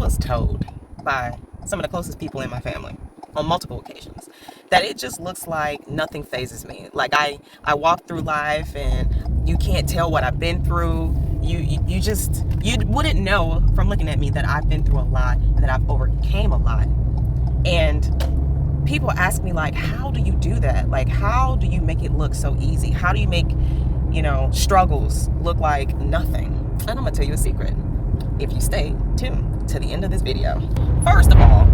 was told by some of the closest people in my family on multiple occasions that it just looks like nothing phases me. Like I walk through life and you can't tell what I've been through. You wouldn't know from looking at me that I've been through a lot and that I've overcame a lot. And people ask me, like, how do you do that? Like, how do you make it look so easy? How do you make, struggles look like nothing? And I'm gonna tell you a secret if you stay tuned to the end of this video. First of all,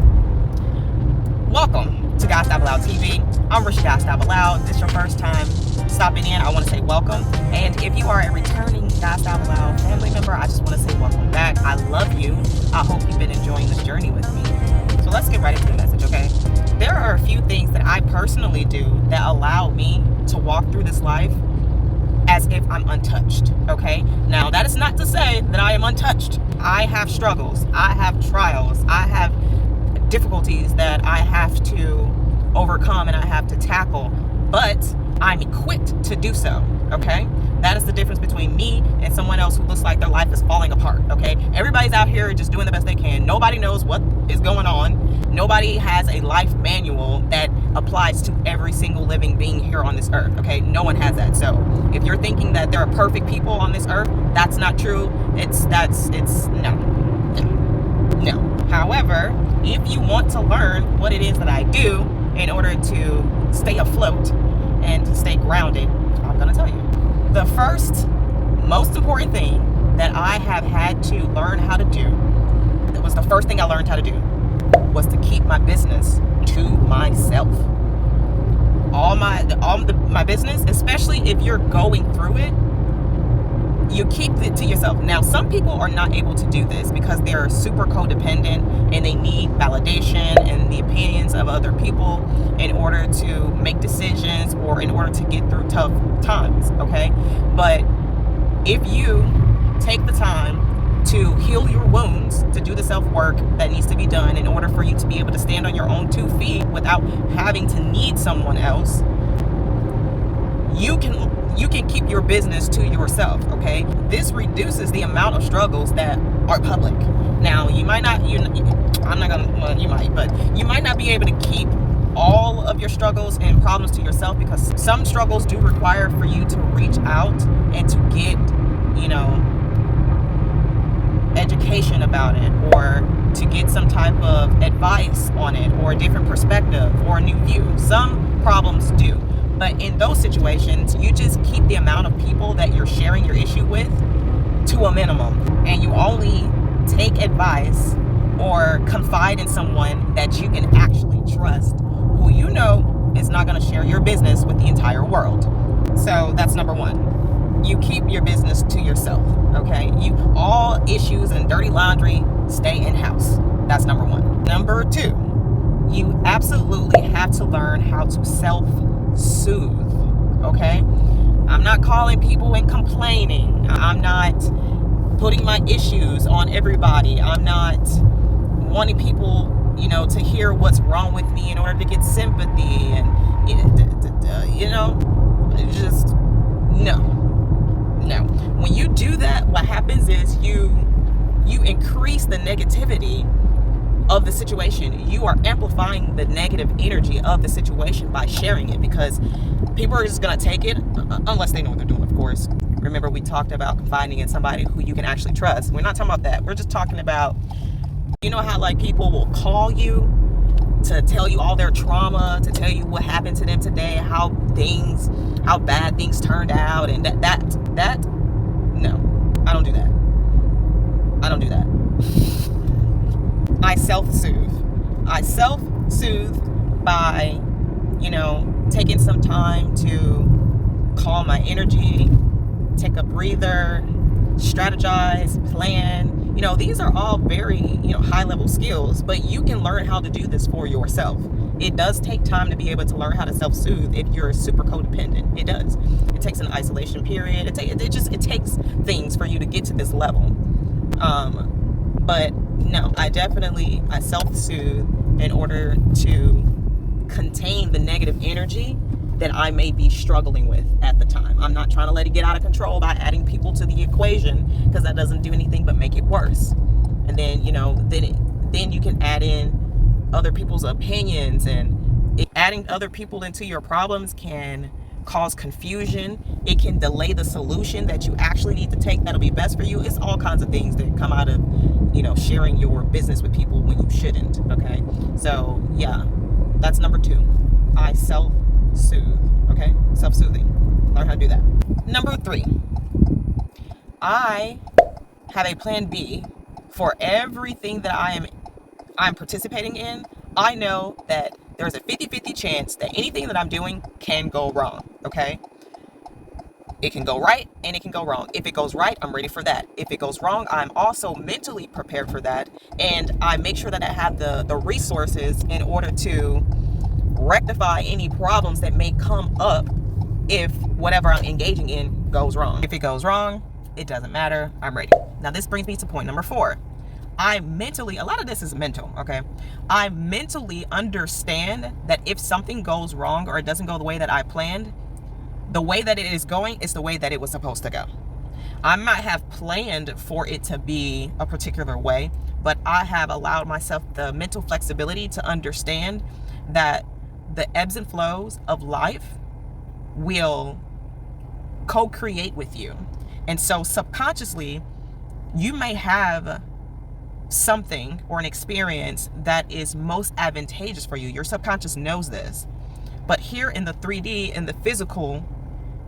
welcome to GodstyleBilal TV. I'm Risha GodstyleBilal. If this is your first time stopping in, I want to say welcome. And if you are a returning GodstyleBilal family member, I just want to say welcome back. I love you. I hope you've been enjoying this journey with me. So let's get right into the message, okay? There are a few things that I personally do that allow me to walk through this life as if I'm untouched, okay? Now, that is not to say that I am untouched. I have struggles. I have trials. I have difficulties that I have to overcome and I have to tackle, but I'm equipped to do so, okay? That is the difference between me and someone else who looks like their life is falling apart, okay? Everybody's out here just doing the best they can. Nobody knows what is going on. Nobody has a life manual that applies to every single living being here on this earth, okay? No one has that. So if you're thinking that there are perfect people on this earth, that's not true. No. However, if you want to learn what it is that I do in order to stay afloat and to stay grounded, I'm gonna tell you. The first most important thing that I have had to learn how to do, that was the first thing I learned how to do, was to keep my business to myself. All my business, especially if you're going through it, you keep it to yourself. Now, some people are not able to do this because they're super codependent and they need validation and the opinions of other people in order to make decisions or in order to get through tough times, okay? But if you take the time to heal your wounds, to do the self-work that needs to be done in order for you to be able to stand on your own 2 feet without having to need someone else, you can keep your business to yourself, okay? This reduces the amount of struggles that are public. Now, you might not be able to keep all of your struggles and problems to yourself because some struggles do require for you to reach out and to get, education about it or to get some type of advice on it or a different perspective or a new view. Some problems do. But in those situations, you just keep the amount of people that you're sharing your issue with to a minimum. And you only take advice or confide in someone that you can actually trust, who you know is not going to share your business with the entire world. So that's number one. You keep your business to yourself, okay? All issues and dirty laundry stay in-house. That's number one. Number two, you absolutely have to learn how to self-soothe, okay? I'm not calling people and complaining. I'm not putting my issues on everybody. I'm not wanting people, to hear what's wrong with me in order to get sympathy and, just no. When you do that, what happens is you increase the negativity of the situation. You are amplifying the negative energy of the situation by sharing it because people are just going to take it unless they know what they're doing, of course. Remember, we talked about confiding in somebody who you can actually trust. We're not talking about that. We're just talking about, how like people will call you to tell you all their trauma, to tell you what happened to them today, how bad things turned out, and that no, I don't do that. I self-soothe by, taking some time to calm my energy, take a breather, strategize, plan. These are all very, high-level skills, but you can learn how to do this for yourself. It does take time to be able to learn how to self-soothe if you're super codependent. It does. It takes an isolation period. It takes things for you to get to this level. But no, I self-soothe in order to contain the negative energy that I may be struggling with at the time. I'm not trying to let it get out of control by adding people to the equation because that doesn't do anything but make it worse. And then, then you can add in other people's opinions, and adding other people into your problems can cause confusion. It can delay the solution that you actually need to take that'll be best for you. It's all kinds of things that come out of, sharing your business with people when you shouldn't. Okay. So yeah, that's number 2. I self-soothe. Okay. Self-soothing. Learn how to do that. Number 3, I have a plan B for everything that I'm participating in. I know that there's a 50-50 chance that anything that I'm doing can go wrong. Okay. It can go right and it can go wrong. If it goes right, I'm ready for that. If it goes wrong, I'm also mentally prepared for that. And I make sure that I have the resources in order to rectify any problems that may come up if whatever I'm engaging in goes wrong. If it goes wrong, it doesn't matter. I'm ready. Now, this brings me to point number 4. A lot of this is mental, okay? I mentally understand that if something goes wrong or it doesn't go the way that I planned, the way that it is going is the way that it was supposed to go. I might have planned for it to be a particular way, but I have allowed myself the mental flexibility to understand that the ebbs and flows of life will co-create with you. And so subconsciously, you may have something or an experience that is most advantageous for you. Your subconscious knows this. But here in the 3D, in the physical,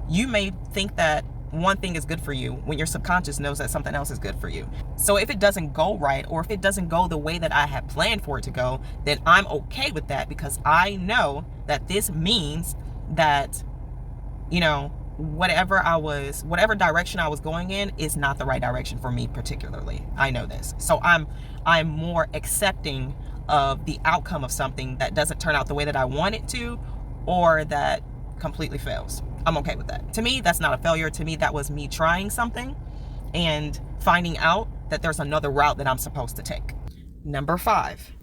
you may think that one thing is good for you when your subconscious knows that something else is good for you. So if it doesn't go right, or if it doesn't go the way that I had planned for it to go, then I'm okay with that, because I know that this means that, whatever direction I was going in is not the right direction for me particularly. I know this. So I'm more accepting of the outcome of something that doesn't turn out the way that I want it to, or that completely fails. I'm okay with that. To me, that's not a failure. To me, that was me trying something and finding out that there's another route that I'm supposed to take. Number 5,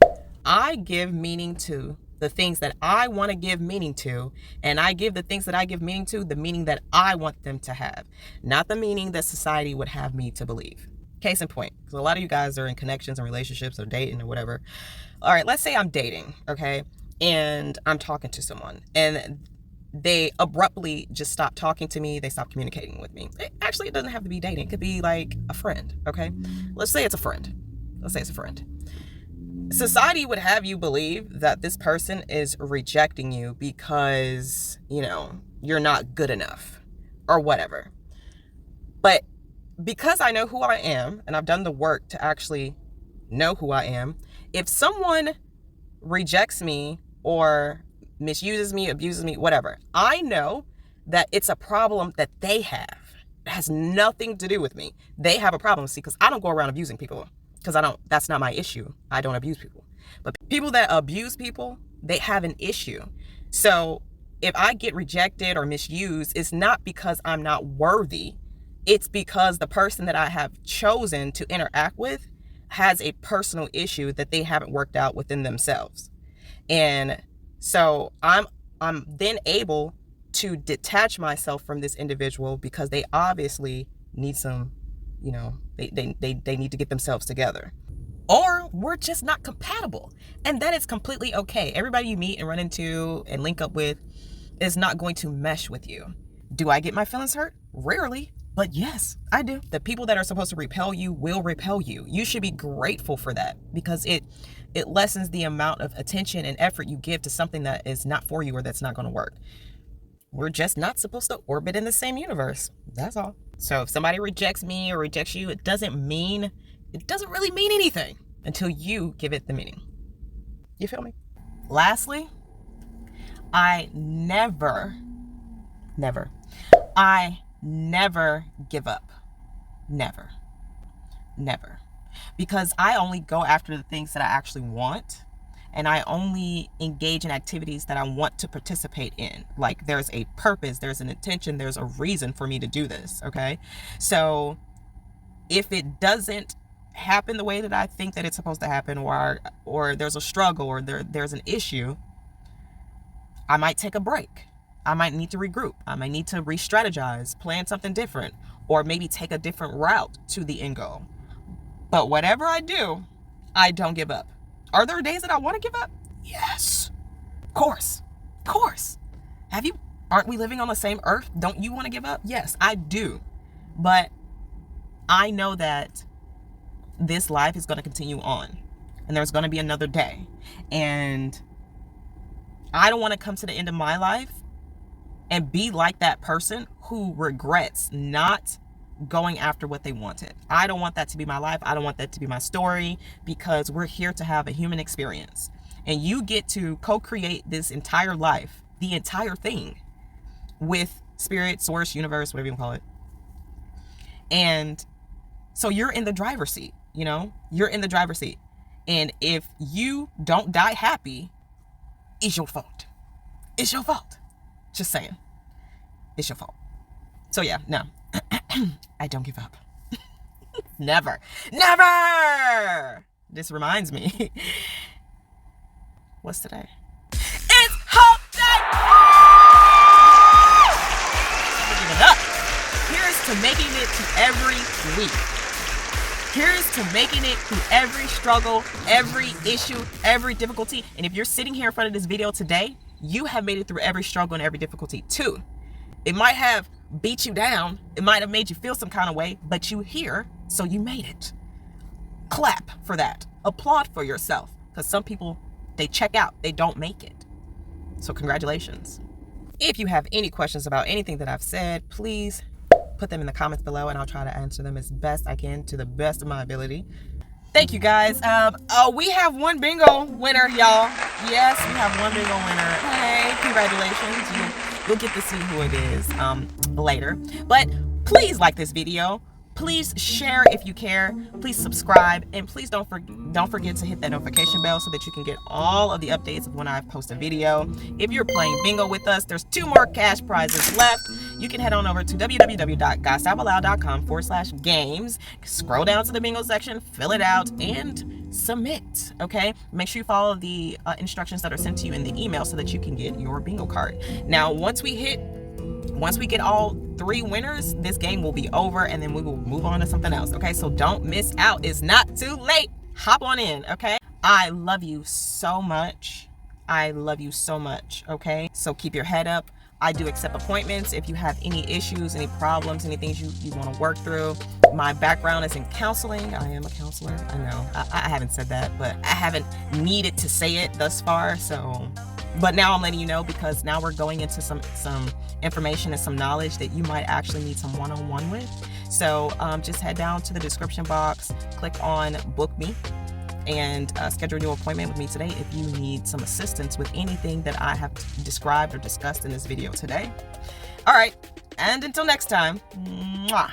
I give meaning to the things that I want to give meaning to, and I give the things that I give meaning to the meaning that I want them to have, not the meaning that society would have me to believe. Case in point, because a lot of you guys are in connections and relationships or dating or whatever. All right, let's say I'm dating, okay, and I'm talking to someone, and they abruptly just stop talking to me. They stop communicating with me. Actually, it doesn't have to be dating. It could be like a friend, okay? Let's say it's a friend. Society would have you believe that this person is rejecting you because, you're not good enough or whatever. But because I know who I am, and I've done the work to actually know who I am, if someone rejects me or misuses me, abuses me, whatever, I know that it's a problem that they have. It has nothing to do with me. They have a problem. See, because I don't go around abusing people, because that's not my issue. I don't abuse people. But people that abuse people, they have an issue. So if I get rejected or misused, it's not because I'm not worthy. It's because the person that I have chosen to interact with has a personal issue that they haven't worked out within themselves. And so I'm then able to detach myself from this individual, because they obviously need some, they need to get themselves together. Or we're just not compatible. And that is completely okay. Everybody you meet and run into and link up with is not going to mesh with you. Do I get my feelings hurt? Rarely. But yes, I do. The people that are supposed to repel you will repel you. You should be grateful for that, because it lessens the amount of attention and effort you give to something that is not for you or that's not going to work. We're just not supposed to orbit in the same universe. That's all. So if somebody rejects me or rejects you, it doesn't really mean anything until you give it the meaning. You feel me? Lastly, I never give up. Never. Because I only go after the things that I actually want, and I only engage in activities that I want to participate in. Like, there's a purpose, there's an intention, there's a reason for me to do this, okay? So if it doesn't happen the way that I think that it's supposed to happen, or there's a struggle, or there's an issue, I might take a break. I might need to regroup. I might need to re-strategize, plan something different, or maybe take a different route to the end goal. But whatever I do, I don't give up. Are there days that I want to give up? Yes. Of course. Of course. Aren't we living on the same earth? Don't you want to give up? Yes, I do. But I know that this life is going to continue on. And there's going to be another day. And I don't want to come to the end of my life and be like that person who regrets not going after what they wanted. I don't want that to be my life. I don't want that to be my story, because we're here to have a human experience. And you get to co-create this entire life, the entire thing, with spirit, source, universe, whatever you want to call it. And so you're in the driver's seat, you're in the driver's seat. And if you don't die happy, it's your fault. It's your fault. Just saying. It's your fault. So yeah, no. I don't give up. Never. Never! This reminds me. What's today? It's hump day! Never giving up. Here's to making it to every week. Here's to making it through every struggle, every issue, every difficulty. And if you're sitting here in front of this video today, you have made it through every struggle and every difficulty too. It might have beat you down. It might have made you feel some kind of way, but you here, so you made it. Clap for that. Applaud for yourself, because some people, they check out. They don't make it. So congratulations. If you have any questions about anything that I've said, please put them in the comments below, and I'll try to answer them as best I can to the best of my ability. Thank you guys. We have one bingo winner, y'all. Yes, we have one bingo winner. Hey, congratulations. You'll get to see who it is later. But please like this video. Please share if you care. Please subscribe, and please don't forget to hit that notification bell so that you can get all of the updates of when I post a video. If you're playing bingo with us, there's 2 more cash prizes left. You can head on over to www.godstylebilal.com/games. Scroll down to the bingo section, fill it out, and submit. Okay, make sure you follow the instructions that are sent to you in the email so that you can get your bingo card. Now, once we get all 3 winners, this game will be over, and then we will move on to something else. Okay, so don't miss out. It's not too late. Hop on in. Okay, I love you so much. I love you so much. Okay, so keep your head up. I do accept appointments if you have any issues, any problems, any things you want to work through. My background is in counseling. I am a counselor. I know I haven't said that, but I haven't needed to say it thus far. So, but now I'm letting you know, because now we're going into some information and some knowledge that you might actually need some one-on-one with. So just head down to the description box, click on book me, and schedule your appointment with me today if you need some assistance with anything that I have described or discussed in this video today. All right, and until next time, mwah.